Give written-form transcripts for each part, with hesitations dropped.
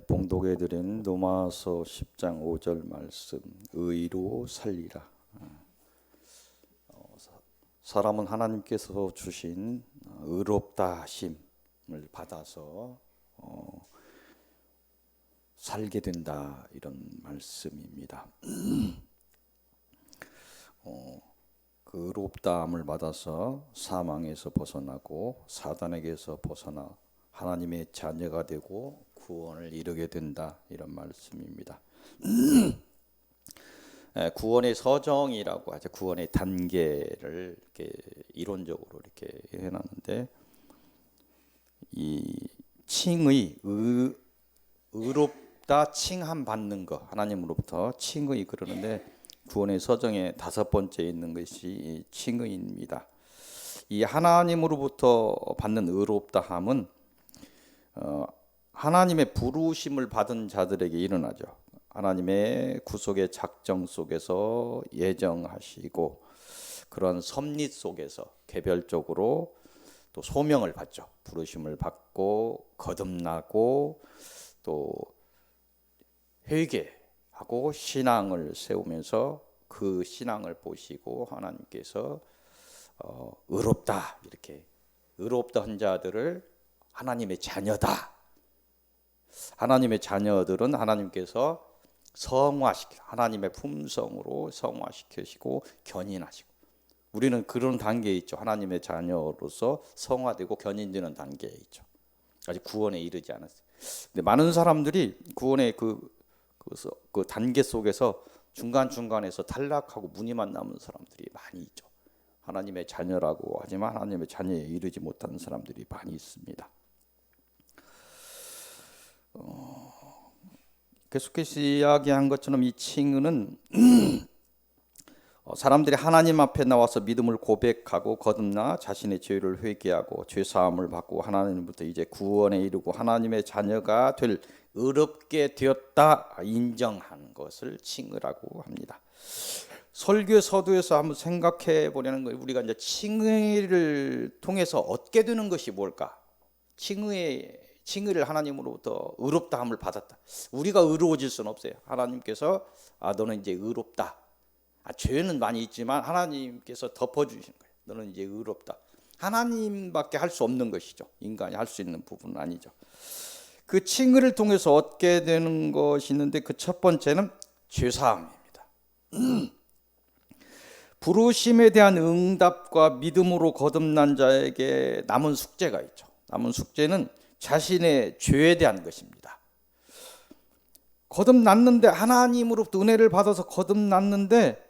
봉독해 드린 로마서 10장 5절 말씀, 의로 살리라. 사람은 하나님께서 주신 의롭다 하심을 받아서 살게 된다, 이런 말씀입니다. 그 의롭다함을 받아서 사망에서 벗어나고 사단에게서 벗어나 하나님의 자녀가 되고 구원을 이루게 된다, 이런 말씀입니다. 구원의 서정이라고 하죠. 구원의 단계를 이렇게 이론적으로 이렇게 해놨는데, 이 칭의, 의롭다 칭함 받는 것, 하나님으로부터 칭의, 그러는데 구원의 서정에 다섯 번째 있는 것이 칭의입니다. 이 하나님으로부터 받는 의롭다함은 하나님의 부르심을 받은 자들에게 일어나죠. 하나님의 구속의 작정 속에서 예정하시고 그런 섭리 속에서 개별적으로 또 소명을 받죠. 부르심을 받고 거듭나고 또 회개하고 신앙을 세우면서 그 신앙을 보시고 하나님께서 의롭다, 이렇게 의롭다 한 자들을 하나님의 자녀다. 하나님의 자녀들은 하나님께서 하나님의 품성으로 성화시키시고 견인하시고, 우리는 그런 단계에 있죠. 하나님의 자녀로서 성화되고 견인되는 단계에 있죠. 아직 구원에 이르지 않았어요. 근데 많은 사람들이 구원의 그 단계 속에서 중간중간에서 탈락하고 무늬만 남은 사람들이 많이 있죠. 하나님의 자녀라고 하지만 하나님의 자녀에 이르지 못하는 사람들이 많이 있습니다. 계속해서 이야기한 것처럼 이 칭의는 사람들이 하나님 앞에 나와서 믿음을 고백하고 거듭나 자신의 죄를 회개하고 죄사함을 받고 하나님부터 이제 구원에 이르고 하나님의 자녀가 될 의롭게 되었다 인정한 것을 칭의라고 합니다. 설교 서두에서 한번 생각해 보려는 거예요. 우리가 이제 칭의를 통해서 얻게 되는 것이 뭘까? 칭의를 하나님으로부터 의롭다함을 받았다. 우리가 의로워질 수는 없어요. 하나님께서 너는 이제 의롭다. 죄는 많이 있지만 하나님께서 덮어주시는 거예요. 너는 이제 의롭다. 하나님밖에 할 수 없는 것이죠. 인간이 할 수 있는 부분은 아니죠. 그 칭의를 통해서 얻게 되는 것이 있는데, 그 첫 번째는 죄사함입니다. 부르심에 대한 응답과 믿음으로 거듭난 자에게 남은 숙제가 있죠. 남은 숙제는 자신의 죄에 대한 것입니다. 거듭났는데, 하나님으로부터 은혜를 받아서 거듭났는데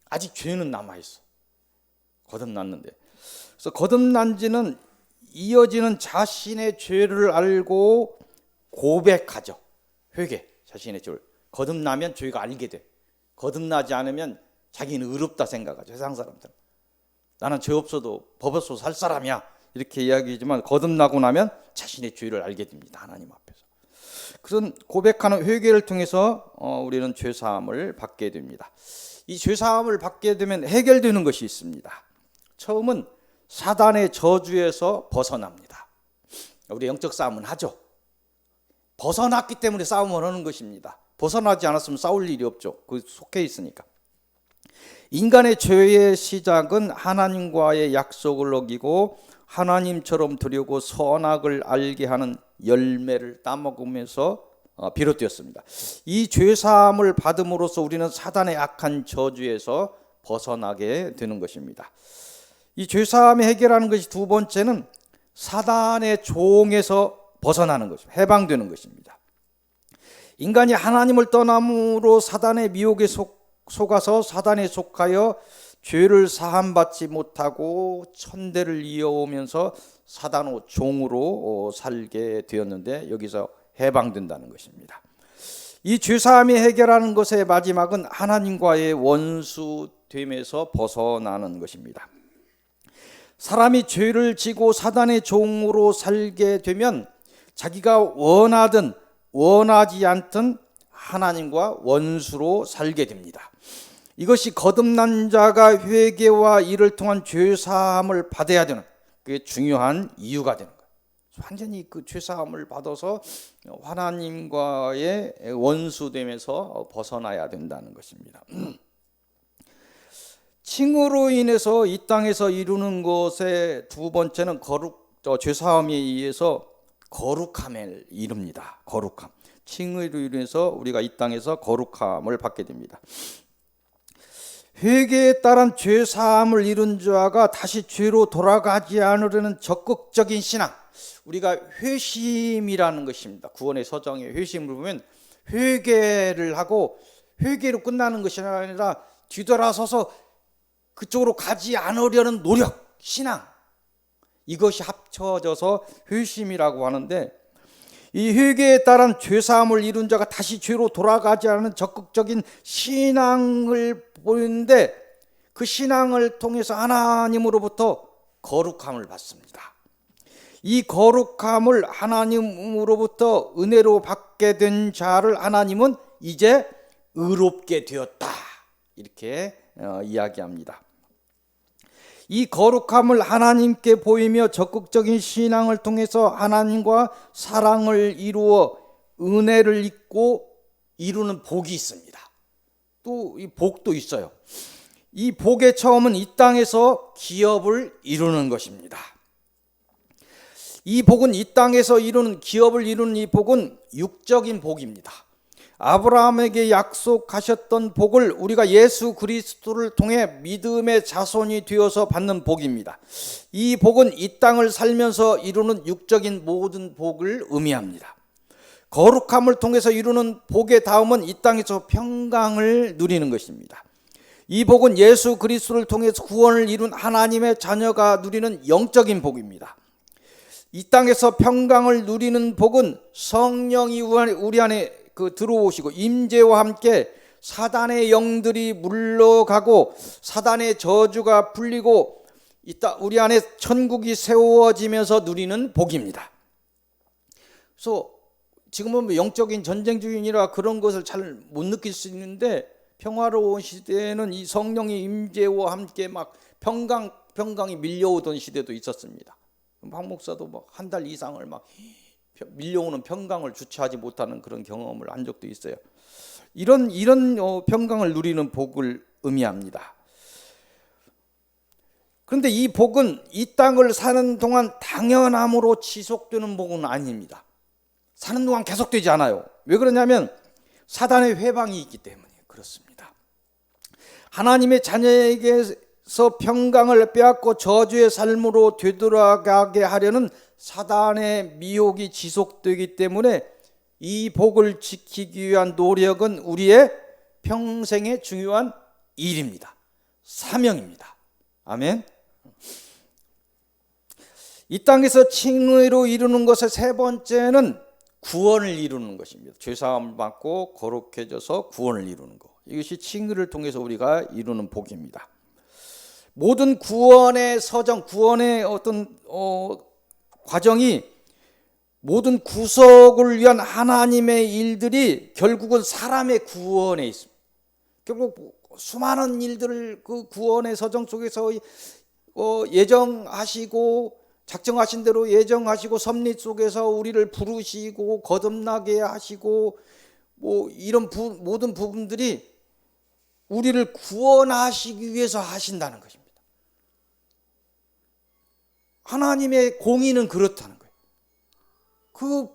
아직 죄는 남아있어. 거듭났는데. 그래서 거듭난 지는 이어지는 자신의 죄를 알고 고백하죠. 회개, 자신의 죄를. 거듭나면 죄가 알게 돼. 거듭나지 않으면 자기는 의롭다 생각하죠. 세상 사람들은 나는 죄 없어도 법 없어도 살 사람이야, 이렇게 이야기하지만 거듭나고 나면 자신의 죄를 알게 됩니다. 하나님 앞에서. 그런 고백하는 회개를 통해서 우리는 죄사함을 받게 됩니다. 이 죄사함을 받게 되면 해결되는 것이 있습니다. 처음은 사단의 저주에서 벗어납니다. 우리 영적 싸움은 하죠. 벗어났기 때문에 싸움을 하는 것입니다. 벗어나지 않았으면 싸울 일이 없죠. 그 속해 있으니까. 인간의 죄의 시작은 하나님과의 약속을 어기고 하나님처럼 되려고 선악을 알게 하는 열매를 따먹으면서 비롯되었습니다. 이 죄사함을 받음으로써 우리는 사단의 악한 저주에서 벗어나게 되는 것입니다. 이 죄사함을 해결하는 것이 두 번째는 사단의 종에서 벗어나는 것입니다. 해방되는 것입니다. 인간이 하나님을 떠남으로 사단의 미혹에 속아서 사단에 속하여 죄를 사함받지 못하고 천대를 이어오면서 사단의 종으로 살게 되었는데, 여기서 해방된다는 것입니다. 이 죄사함이 해결하는 것의 마지막은 하나님과의 원수됨에서 벗어나는 것입니다. 사람이 죄를 지고 사단의 종으로 살게 되면 자기가 원하든 원하지 않든 하나님과 원수로 살게 됩니다. 이것이 거듭난 자가 회개와 이를 통한 죄사함을 받아야 되는, 그게 중요한 이유가 되는 거예요. 완전히 그 죄사함을 받아서 하나님과의 원수됨에서 벗어나야 된다는 것입니다. 칭의로 인해서 이 땅에서 이루는 것의 두 번째는 죄사함에 의해서 거룩함을 이룹니다. 거룩함. 칭의로 인해서 우리가 이 땅에서 거룩함을 받게 됩니다. 회개에 따른 죄사함을 이룬 자가 다시 죄로 돌아가지 않으려는 적극적인 신앙, 우리가 회심이라는 것입니다. 구원의 서정의 회심을 보면 회개를 하고 회개로 끝나는 것이 아니라 뒤돌아서서 그쪽으로 가지 않으려는 노력, 신앙, 이것이 합쳐져서 회심이라고 하는데, 이 회개에 따른 죄사함을 이룬 자가 다시 죄로 돌아가지 않는 적극적인 신앙을 보이는데, 그 신앙을 통해서 하나님으로부터 거룩함을 받습니다. 이 거룩함을 하나님으로부터 은혜로 받게 된 자를 하나님은 이제 의롭게 되었다, 이렇게 이야기합니다. 이 거룩함을 하나님께 보이며 적극적인 신앙을 통해서 하나님과 사랑을 이루어 은혜를 입고 이루는 복이 있습니다. 또 이 복도 있어요. 이 복의 처음은 이 땅에서 기업을 이루는 것입니다. 이 복은 이 땅에서 이루는 기업을 이루는 이 복은 육적인 복입니다. 아브라함에게 약속하셨던 복을 우리가 예수 그리스도를 통해 믿음의 자손이 되어서 받는 복입니다. 이 복은 이 땅을 살면서 이루는 육적인 모든 복을 의미합니다. 거룩함을 통해서 이루는 복의 다음은 이 땅에서 평강을 누리는 것입니다. 이 복은 예수 그리스도를 통해서 구원을 이룬 하나님의 자녀가 누리는 영적인 복입니다. 이 땅에서 평강을 누리는 복은 성령이 우리 안에 들어오시고 임재와 함께 사단의 영들이 물러가고 사단의 저주가 풀리고 우리 안에 천국이 세워지면서 누리는 복입니다. 그래서 지금은 영적인 전쟁 중이라 그런 것을 잘 못 느낄 수 있는데, 평화로운 시대에는 이 성령의 임재와 함께 막 평강이 밀려오던 시대도 있었습니다. 박 목사도 막 한 달 이상을 막 밀려오는 평강을 주체하지 못하는 그런 경험을 한 적도 있어요. 이런 평강을 누리는 복을 의미합니다. 그런데 이 복은 이 땅을 사는 동안 당연함으로 지속되는 복은 아닙니다. 사는 동안 계속되지 않아요. 왜 그러냐면 사단의 회방이 있기 때문에 그렇습니다. 하나님의 자녀에게서 평강을 빼앗고 저주의 삶으로 되돌아가게 하려는 사단의 미혹이 지속되기 때문에 이 복을 지키기 위한 노력은 우리의 평생의 중요한 일입니다. 사명입니다. 아멘. 이 땅에서 칭의로 이루는 것의 세 번째는 구원을 이루는 것입니다. 죄사함을 받고 거룩해져서 구원을 이루는 것, 이것이 칭의를 통해서 우리가 이루는 복입니다. 모든 구원의 서정, 구원의 어떤 과정이, 모든 구속을 위한 하나님의 일들이 결국은 사람의 구원에 있습니다. 결국 수많은 일들을 그 구원의 서정 속에서 예정하시고, 작정하신 대로 예정하시고, 섭리 속에서 우리를 부르시고 거듭나게 하시고, 이런 모든 부분들이 우리를 구원하시기 위해서 하신다는 것입니다. 하나님의 공의는 그렇다는 거예요. 그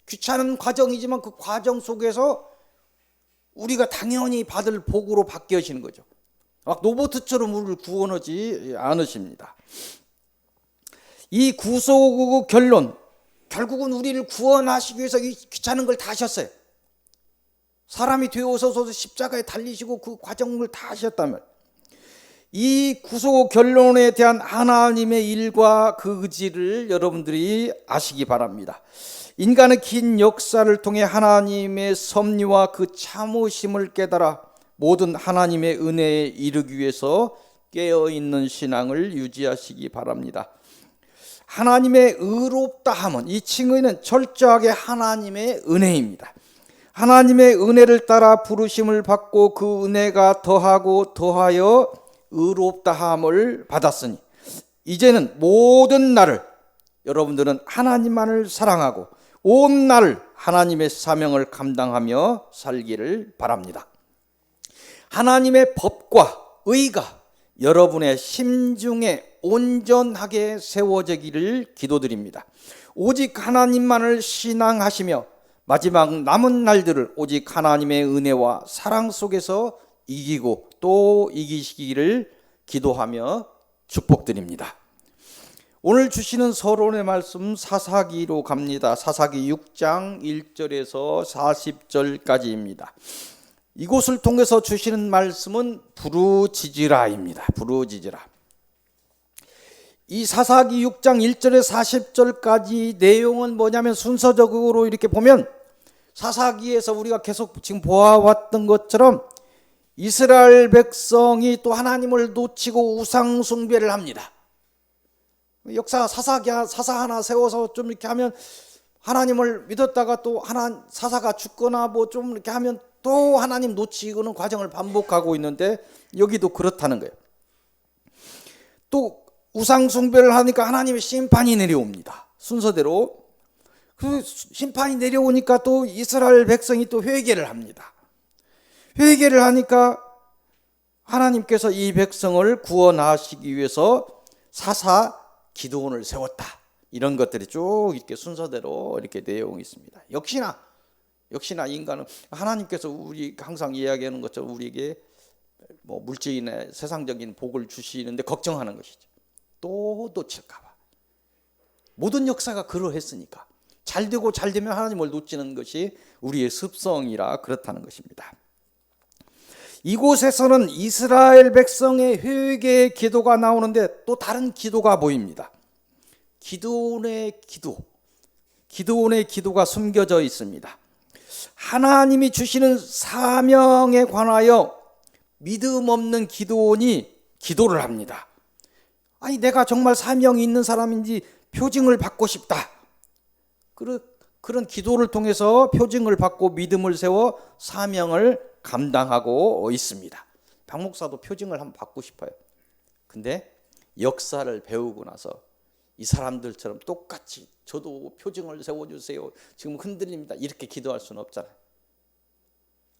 귀찮은 과정이지만 그 과정 속에서 우리가 당연히 받을 복으로 바뀌어지는 거죠. 막 로봇처럼 우리를 구원하지 않으십니다. 이 구속 결론, 결국은 우리를 구원하시기 위해서 이 귀찮은 걸 다 하셨어요. 사람이 되어서서 십자가에 달리시고 그 과정을 다 하셨다면, 이 구속 결론에 대한 하나님의 일과 그 의지를 여러분들이 아시기 바랍니다. 인간의 긴 역사를 통해 하나님의 섭리와 그 참으심을 깨달아 모든 하나님의 은혜에 이르기 위해서 깨어있는 신앙을 유지하시기 바랍니다. 하나님의 의롭다함은, 이 칭의는 철저하게 하나님의 은혜입니다. 하나님의 은혜를 따라 부르심을 받고 그 은혜가 더하고 더하여 의롭다함을 받았으니 이제는 모든 날을 여러분들은 하나님만을 사랑하고 온 날 하나님의 사명을 감당하며 살기를 바랍니다. 하나님의 법과 의가 여러분의 심중에 온전하게 세워지기를 기도드립니다. 오직 하나님만을 신앙하시며 마지막 남은 날들을 오직 하나님의 은혜와 사랑 속에서 이기고 또 이기시기를 기도하며 축복드립니다. 오늘 주시는 서론의 말씀 사사기로 갑니다. 사사기 6장 1절에서 40절까지입니다. 이곳을 통해서 주시는 말씀은 부르짖으라입니다. 부르짖으라. 이 사사기 6장 1절에서 40절까지 내용은 뭐냐면 순서적으로 이렇게 보면 사사기에서 우리가 계속 지금 보아왔던 것처럼 이스라엘 백성이 또 하나님을 놓치고 우상 숭배를 합니다. 역사 사사 하나 세워서 좀 이렇게 하면 하나님을 믿었다가 또 사사가 죽거나 뭐 좀 이렇게 하면 또 하나님 놓치고는 과정을 반복하고 있는데 여기도 그렇다는 거예요. 또 우상 숭배를 하니까 하나님의 심판이 내려옵니다. 순서대로. 그 심판이 내려오니까 또 이스라엘 백성이 또 회개를 합니다. 회개를 하니까 하나님께서 이 백성을 구원하시기 위해서 사사 기드온을 세웠다. 이런 것들이 쭉 이렇게 순서대로 이렇게 내용이 있습니다. 역시나 인간은 하나님께서 우리 항상 이야기하는 것처럼 우리에게 뭐 물질이나 세상적인 복을 주시는데 걱정하는 것이죠. 또 놓칠까봐. 모든 역사가 그러했으니까 잘 되고 잘 되면 하나님을 놓치는 것이 우리의 습성이라 그렇다는 것입니다. 이곳에서는 이스라엘 백성의 회개의 기도가 나오는데 또 다른 기도가 보입니다. 기드온의 기도가 숨겨져 있습니다. 하나님이 주시는 사명에 관하여 믿음 없는 기드온이 기도를 합니다. 아니 내가 정말 사명이 있는 사람인지 표징을 받고 싶다. 그런 기도를 통해서 표징을 받고 믿음을 세워 사명을 감당하고 있습니다. 박 목사도 표징을 한번 받고 싶어요. 근데 역사를 배우고 나서 이 사람들처럼 똑같이 저도 표징을 세워주세요. 지금 흔들립니다. 이렇게 기도할 수는 없잖아요.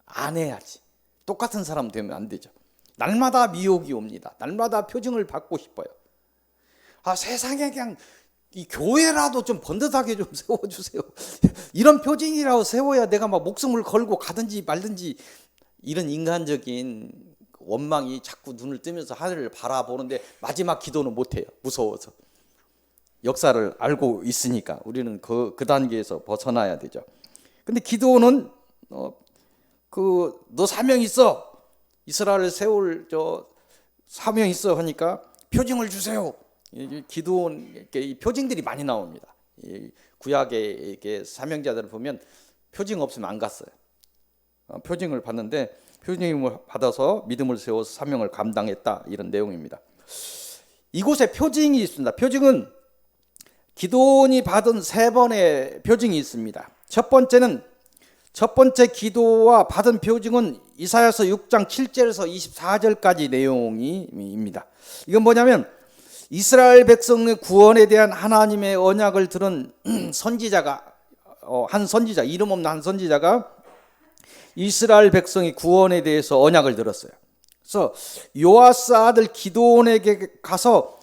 안 해야지. 똑같은 사람 되면 안 되죠. 날마다 미혹이 옵니다. 날마다 표징을 받고 싶어요. 세상에 그냥 이 교회라도 좀 번듯하게 좀 세워주세요. 이런 표징이라도 세워야 내가 막 목숨을 걸고 가든지 말든지 이런 인간적인 원망이 자꾸 눈을 뜨면서 하늘을 바라보는데 마지막 기도는 못해요. 무서워서. 역사를 알고 있으니까 우리는 그 단계에서 벗어나야 되죠. 근데 기도는 너 사명 있어. 이스라엘을 세울 사명 있어 하니까 표징을 주세요. 기도원 표징들이 많이 나옵니다. 구약의 사명자들을 보면 표징 없으면 안 갔어요. 표징을 받는데 표징을 받아서 믿음을 세워서 사명을 감당했다 이런 내용입니다. 이곳에 표징이 있습니다. 표징은 기도원이 받은 3번의 표징이 있습니다. 첫 번째 기도와 받은 표징은 이사야서 6장 7절에서 24절까지 내용입니다. 이건 뭐냐면 이스라엘 백성의 구원에 대한 하나님의 언약을 들은 선지자가 이름 없는 한 선지자가 이스라엘 백성의 구원에 대해서 언약을 들었어요. 그래서 요아스 아들 기드온에게 가서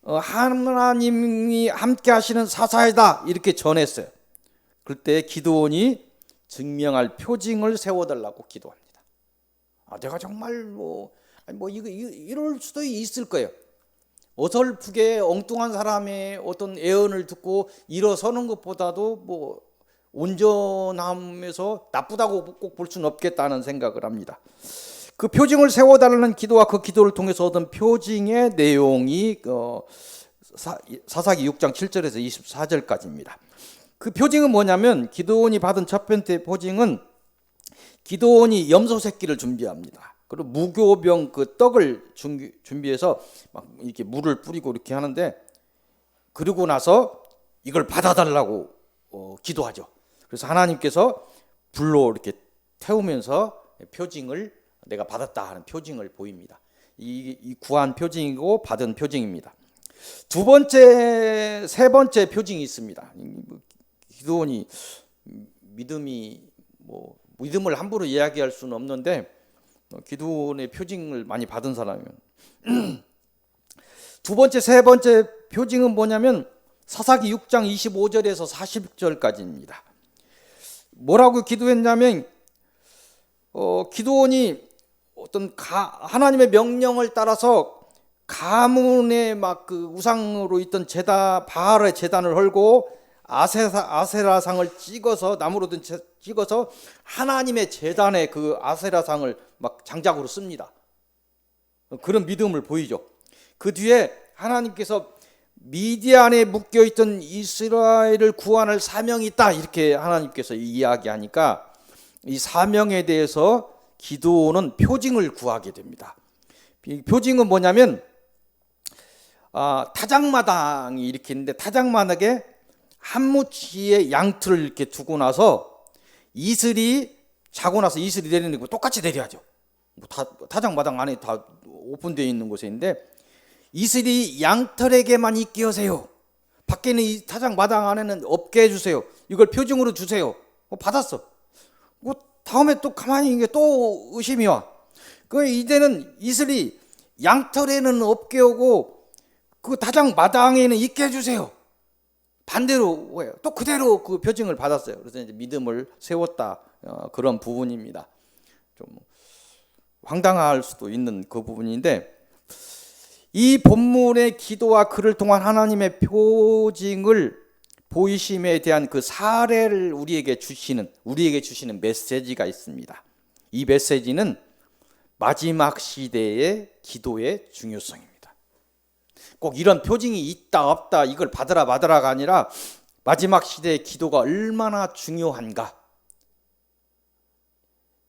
하나님이 함께 하시는 사사이다 이렇게 전했어요. 그때 기드온이 증명할 표징을 세워달라고 기도합니다. 내가 정말 이럴 수도 있을 거예요. 어설프게 엉뚱한 사람의 어떤 애언을 듣고 일어서는 것보다도 온전함에서 나쁘다고 꼭 볼 수는 없겠다는 생각을 합니다. 그 표징을 세워달라는 기도와 그 기도를 통해서 얻은 표징의 내용이 사사기 6장 7절에서 24절까지입니다. 그 표징은 뭐냐면 기드온이 받은 첫 번째 표징은 기드온이 염소 새끼를 준비합니다. 그리고 무교병 그 떡을 준비해서 막 이렇게 물을 뿌리고 이렇게 하는데 그러고 나서 이걸 받아달라고 기도하죠. 그래서 하나님께서 불로 이렇게 태우면서 표징을 내가 받았다 하는 표징을 보입니다. 이 구한 표징이고 받은 표징입니다. 두 번째, 세 번째 표징이 있습니다. 기도원이 믿음을 함부로 이야기할 수는 없는데 기도원의 표징을 많이 받은 사람이면 두 번째, 세 번째 표징은 뭐냐면 사사기 6장 25절에서 40절까지입니다. 뭐라고 기도했냐면 기도원이 어떤 하나님의 명령을 따라서 가문의 막 그 우상으로 있던 바알의 제단을 헐고 아세라상을 찍어서 나무로든 찍어서 하나님의 제단에 그 아세라상을 막 장작으로 씁니다. 그런 믿음을 보이죠. 그 뒤에 하나님께서 미디안에 묶여있던 이스라엘을 구원할 사명이 있다 이렇게 하나님께서 이야기하니까 이 사명에 대해서 기도는 표징을 구하게 됩니다. 표징은 뭐냐면 타작마당이 이렇게 있는데 타작마당에 한 무치의 양틀을 이렇게 두고 나서 이슬이 자고 나서 이슬이 내리는 거 똑같이 내려야죠. 타작마당 안에 다 오픈되어 있는 곳에 있는데 이슬이 양털에게만 있게 하세요. 밖에는 이 타작마당 안에는 없게 해주세요. 이걸 표징으로 주세요. 받았어. 다음에 또 가만히 이게 또 의심이 와. 이제는 이슬이 양털에는 없게 오고 그 타작마당에는 있게 해주세요. 반대로 또 그대로 그 표징을 받았어요. 그래서 이제 믿음을 세웠다 그런 부분입니다. 좀 황당할 수도 있는 그 부분인데 이 본문의 기도와 그를 통한 하나님의 표징을 보이심에 대한 그 사례를 우리에게 주시는 메시지가 있습니다. 이 메시지는 마지막 시대의 기도의 중요성입니다. 꼭 이런 표징이 있다 없다 이걸 받으라 마더라가 아니라 마지막 시대의 기도가 얼마나 중요한가.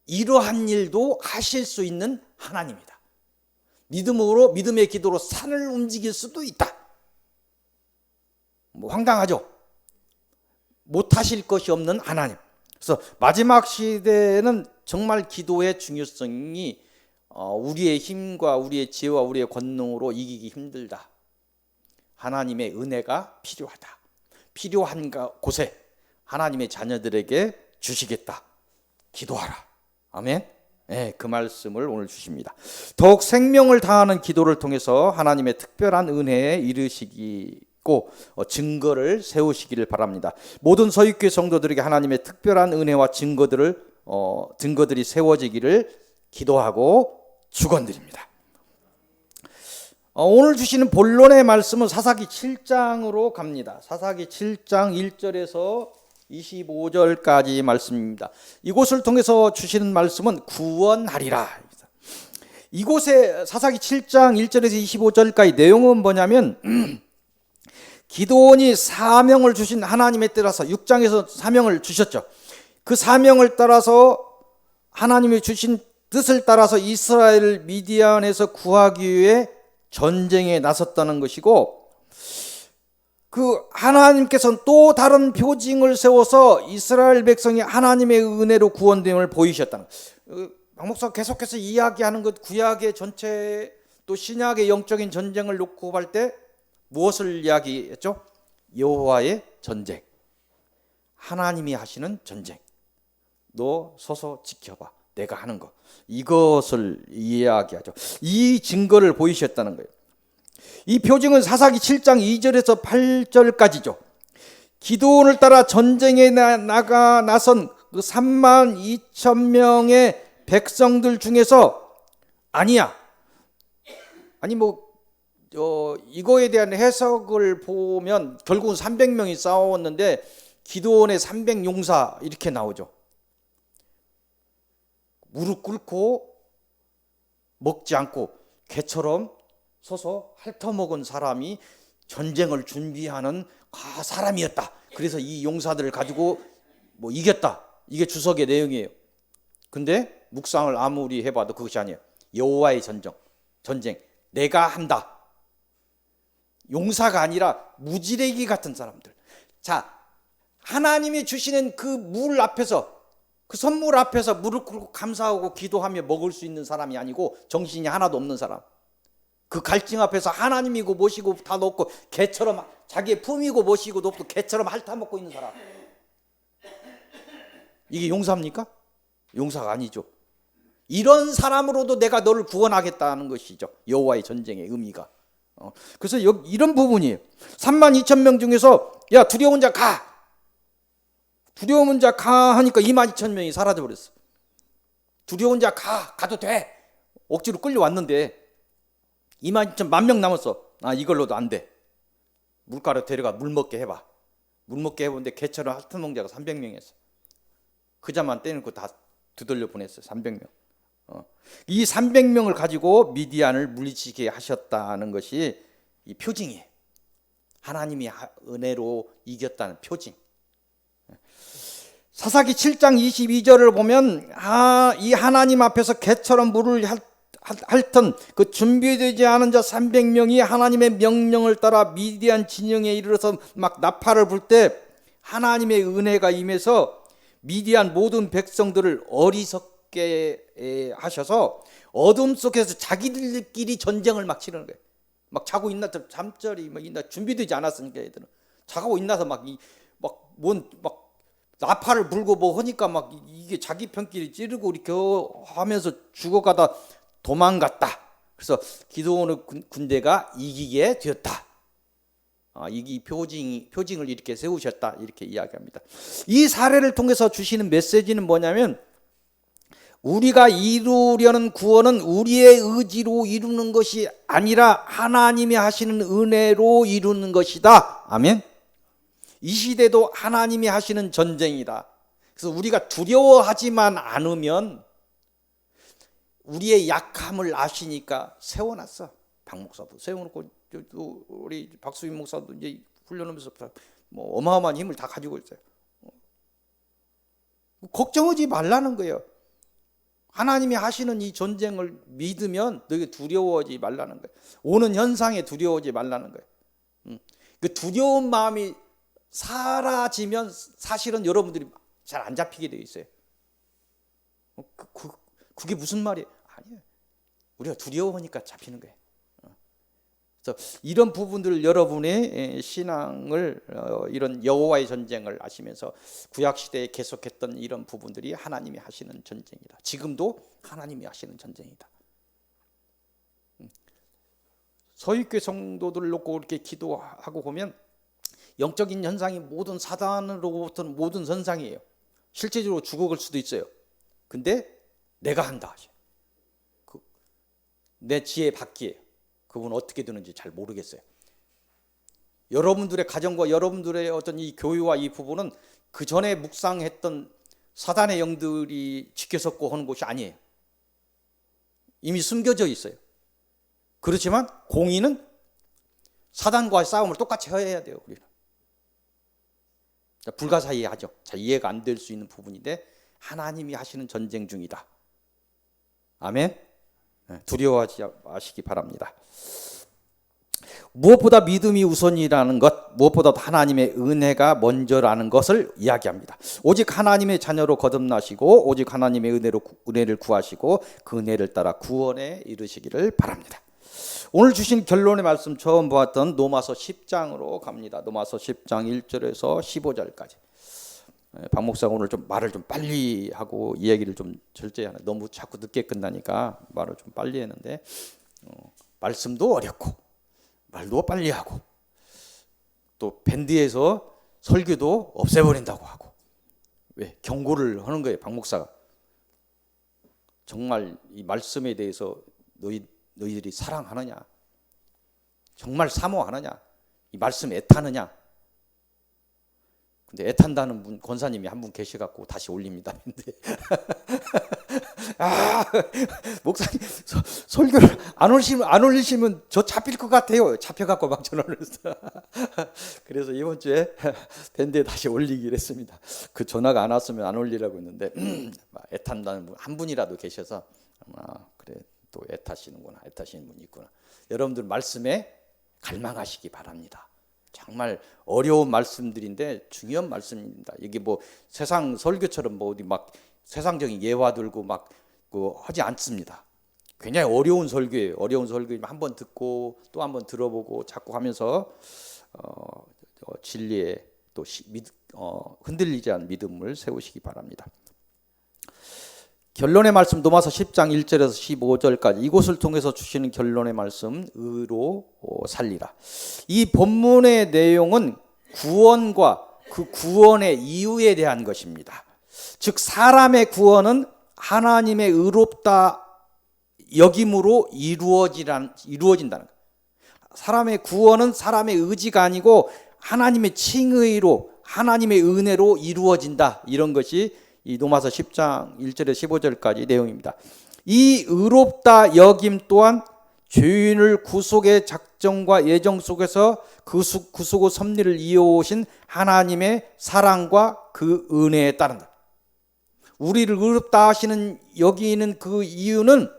이러한 일도 하실 수 있는 하나님이다. 믿음의 기도로 산을 움직일 수도 있다. 황당하죠? 못하실 것이 없는 하나님. 그래서 마지막 시대는 정말 기도의 중요성이 우리의 힘과 우리의 지혜와 우리의 권능으로 이기기 힘들다. 하나님의 은혜가 필요하다. 필요한 곳에 하나님의 자녀들에게 주시겠다. 기도하라. 아멘. 네, 그 말씀을 오늘 주십니다. 더욱 생명을 다하는 기도를 통해서 하나님의 특별한 은혜에 이르시고 증거를 세우시기를 바랍니다. 모든 서익교회 성도들에게 하나님의 특별한 은혜와 증거들이 세워지기를 기도하고 축원드립니다. 오늘 주시는 본론의 말씀은 사사기 7장으로 갑니다. 사사기 7장 1절에서 25절까지 말씀입니다. 이곳을 통해서 주시는 말씀은 구원하리라. 이곳에 사사기 7장 1절에서 25절까지 내용은 뭐냐면 기도원이 사명을 주신 하나님에 따라서 6장에서 사명을 주셨죠. 그 사명을 따라서 하나님이 주신 뜻을 따라서 이스라엘을 미디안에서 구하기 위해 전쟁에 나섰다는 것이고 그 하나님께서는 또 다른 표징을 세워서 이스라엘 백성이 하나님의 은혜로 구원됨을 보이셨다는 박 목사가 계속해서 이야기하는 것 구약의 전체 또 신약의 영적인 전쟁을 놓고 볼 때 무엇을 이야기했죠? 여호와의 전쟁, 하나님이 하시는 전쟁. 너 서서 지켜봐. 내가 하는 거. 이것을 이야기하죠. 이 증거를 보이셨다는 거예요. 이 표징은 사사기 7장 2절에서 8절까지죠. 기도원을 따라 전쟁에 나선 그 3만 2천 명의 백성들 중에서 이거에 대한 해석을 보면 결국은 300명이 싸웠는데 기도원의 300용사 이렇게 나오죠. 무릎 꿇고 먹지 않고 개처럼 서서 핥아먹은 사람이 전쟁을 준비하는 사람이었다. 그래서 이 용사들을 가지고 이겼다. 이게 주석의 내용이에요. 근데 묵상을 아무리 해봐도 그것이 아니에요. 여호와의 전쟁. 내가 한다. 용사가 아니라 무지레기 같은 사람들. 자, 하나님이 주시는 그 물 앞에서 그 선물 앞에서 무릎 꿇고 감사하고 기도하며 먹을 수 있는 사람이 아니고 정신이 하나도 없는 사람. 그 갈증 앞에서 하나님이고 뭐시고 다 놓고 개처럼 자기의 품이고 뭐시고 놓고 개처럼 핥아먹고 있는 사람, 이게 용사입니까? 용사가 아니죠. 이런 사람으로도 내가 너를 구원하겠다는 것이죠. 여호와의 전쟁의 의미가. 그래서 이런 부분이 32,000명 중에서 야 두려운 자 가, 두려운 자 가 하니까 22,000명이 사라져 버렸어. 두려운 자 가도 돼. 억지로 끌려왔는데 22,000만 명 남았어. 이걸로도 안 돼. 물가로 데려가 물 먹게 해봐. 물 먹게 해보는데 개처럼 핥은 자가 300명이었어. 그 자만 떼놓고 다 두들려 보냈어요. 300명. 이 300명을 가지고 미디안을 물리치게 하셨다는 것이 이 표징이에요. 하나님이 은혜로 이겼다는 표징. 사사기 7장 22절을 보면 이 하나님 앞에서 개처럼 물을 핥던 그 준비되지 않은 자 300명이 하나님의 명령을 따라 미디안 진영에 이르러서 막 나팔을 불 때 하나님의 은혜가 임해서 미디안 모든 백성들을 어리석게 하셔서 어둠 속에서 자기들끼리 전쟁을 막 치르는 거예요. 막 자고 있나 잠자리 막 있나 준비되지 않았으니까 애들은 자고 있나서 막 나팔을 불고 뭐 하니까 막 이게 자기 편끼리 찌르고 이렇게 하면서 죽어가다 도망갔다. 그래서 기드온의 군대가 이기게 되었다. 이 표징을 이렇게 세우셨다. 이렇게 이야기합니다. 이 사례를 통해서 주시는 메시지는 뭐냐면 우리가 이루려는 구원은 우리의 의지로 이루는 것이 아니라 하나님이 하시는 은혜로 이루는 것이다. 아멘. 이 시대도 하나님이 하시는 전쟁이다. 그래서 우리가 두려워하지만 않으면 우리의 약함을 아시니까 세워놨어. 박 목사도 세워놓고 우리 박수빈 목사도 이제 훈련하면서 뭐 어마어마한 힘을 다 가지고 있어요. 걱정하지 말라는 거예요. 하나님이 하시는 이 전쟁을 믿으면 너희가 두려워하지 말라는 거예요. 오는 현상에 두려워하지 말라는 거예요. 그 두려운 마음이 사라지면 사실은 여러분들이 잘 안 잡히게 돼 있어요. 그게 무슨 말이에요? 아니에요. 우리가 두려워하니까 잡히는 거예요. 그래서 이런 부분들 여러분의 신앙을 이런 여호와의 전쟁을 아시면서 구약 시대에 계속했던 이런 부분들이 하나님이 하시는 전쟁이다. 지금도 하나님이 하시는 전쟁이다. 서윗교회 성도들 놓고 이렇게 기도하고 보면 영적인 현상이 모든 사단으로부터는 모든 현상이에요. 실제적으로 죽어갈 수도 있어요. 근데 내가 한다. 내 지혜 밖이에요. 그분 어떻게 되는지 잘 모르겠어요. 여러분들의 가정과 여러분들의 어떤 이 교회와 이 부분은 그 전에 묵상했던 사단의 영들이 지켜섰고 하는 곳이 아니에요. 이미 숨겨져 있어요. 그렇지만 공의는 사단과의 싸움을 똑같이 해야 돼요. 우리는 불가사의하죠. 잘 이해가 안 될 수 있는 부분인데 하나님이 하시는 전쟁 중이다. 아멘. 두려워하지 마시기 바랍니다. 무엇보다 믿음이 우선이라는 것, 무엇보다도 하나님의 은혜가 먼저라는 것을 이야기합니다. 오직 하나님의 자녀로 거듭나시고 오직 하나님의 은혜를 구하시고 그 은혜를 따라 구원에 이르시기를 바랍니다. 오늘 주신 결론의 말씀 처음 보았던 로마서 10장으로 갑니다. 로마서 10장 1절에서 15절까지. 박 목사가 오늘 좀 말을 좀 빨리 하고 이야기를 좀 절제히 하네. 너무 자꾸 늦게 끝나니까 말을 좀 빨리 했는데 말씀도 어렵고 말도 빨리 하고 또 밴드에서 설교도 없애버린다고 하고 왜 경고를 하는 거예요. 박 목사가 정말 이 말씀에 대해서 너희들이 사랑하느냐, 정말 사모하느냐, 이 말씀 애타느냐. 근데 애탄다는 분 권사님이 한 분 계셔갖고 다시 올립니다. 근데 목사님 설교를 안 올리시면 저 잡힐 것 같아요. 잡혀갖고 막 전화를 했어요. 그래서 이번 주에 밴드에 다시 올리기로 했습니다. 그 전화가 안 왔으면 안 올리라고 했는데 애탄다는 분 한 분이라도 계셔서 그래 또 애타시는 분이 있구나. 여러분들 말씀에 갈망하시기 바랍니다. 정말 어려운 말씀들인데 중요한 말씀입니다. 이게 뭐 세상 설교처럼 뭐 어디 막 세상적인 예화 들고 막 하지 않습니다. 굉장히 어려운 설교예요. 어려운 설교이면 한번 듣고 또 한번 들어보고 자꾸 하면서 진리에 또 흔들리지 않은 믿음을 세우시기 바랍니다. 결론의 말씀 로마서 10장 1절에서 15절까지 이곳을 통해서 주시는 결론의 말씀 의로 살리라. 이 본문의 내용은 구원과 그 구원의 이유에 대한 것입니다. 즉 사람의 구원은 하나님의 의롭다 여김으로 이루어진다는 거예요. 사람의 구원은 사람의 의지가 아니고 하나님의 칭의로 하나님의 은혜로 이루어진다. 이런 것이 이 로마서 10장 1절에서 15절까지 내용입니다. 이 의롭다 여김 또한 죄인을 구속의 작정과 예정 속에서 구속 후 섭리를 이어오신 하나님의 사랑과 그 은혜에 따른다. 우리를 의롭다 하시는 여기는 그 이유는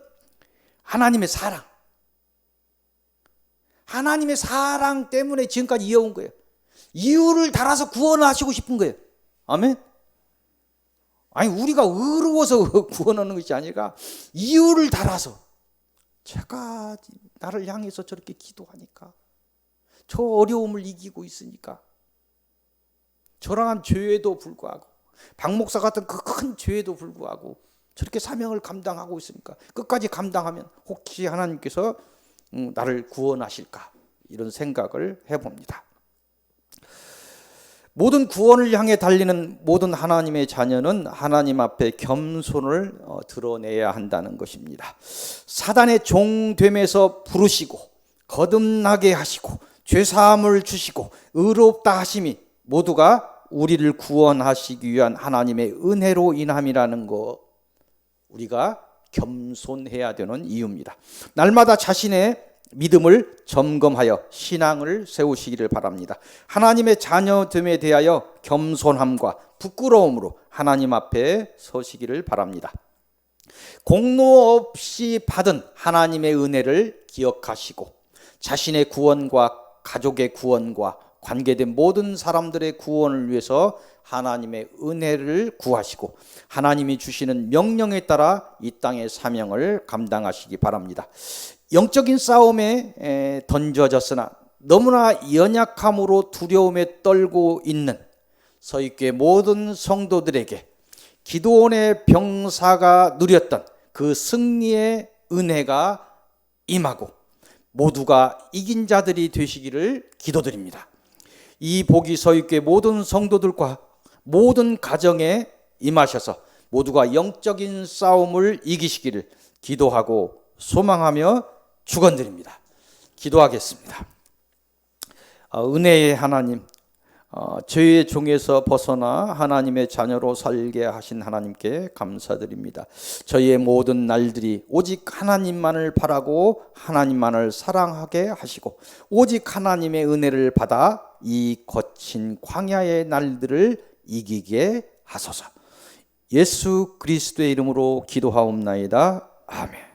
하나님의 사랑. 하나님의 사랑 때문에 지금까지 이어온 거예요. 이유를 달아서 구원하시고 싶은 거예요. 아멘. 아니 우리가 의로워서 구원하는 것이 아니라 이유를 달아서 제가 나를 향해서 저렇게 기도하니까 저 어려움을 이기고 있으니까 저러한 죄에도 불구하고 박 목사 같은 그 큰 죄에도 불구하고 저렇게 사명을 감당하고 있으니까 끝까지 감당하면 혹시 하나님께서 나를 구원하실까 이런 생각을 해봅니다. 모든 구원을 향해 달리는 모든 하나님의 자녀는 하나님 앞에 겸손을 드러내야 한다는 것입니다. 사단의 종됨에서 부르시고 거듭나게 하시고 죄사함을 주시고 의롭다 하심이 모두가 우리를 구원하시기 위한 하나님의 은혜로 인함이라는 것, 우리가 겸손해야 되는 이유입니다. 날마다 자신의 믿음을 점검하여 신앙을 세우시기를 바랍니다. 하나님의 자녀됨에 대하여 겸손함과 부끄러움으로 하나님 앞에 서시기를 바랍니다. 공로 없이 받은 하나님의 은혜를 기억하시고 자신의 구원과 가족의 구원과 관계된 모든 사람들의 구원을 위해서 하나님의 은혜를 구하시고 하나님이 주시는 명령에 따라 이 땅의 사명을 감당하시기 바랍니다. 영적인 싸움에 던져졌으나 너무나 연약함으로 두려움에 떨고 있는 서있게 모든 성도들에게 기드온의 병사가 누렸던 그 승리의 은혜가 임하고 모두가 이긴 자들이 되시기를 기도드립니다. 이 복이 서있게 모든 성도들과 모든 가정에 임하셔서 모두가 영적인 싸움을 이기시기를 기도하고 소망하며 축원드립니다. 기도하겠습니다. 은혜의 하나님, 죄의 종에서 벗어나 하나님의 자녀로 살게 하신 하나님께 감사드립니다. 저희의 모든 날들이 오직 하나님만을 바라고 하나님만을 사랑하게 하시고 오직 하나님의 은혜를 받아 이 거친 광야의 날들을 이기게 하소서. 예수 그리스도의 이름으로 기도하옵나이다. 아멘.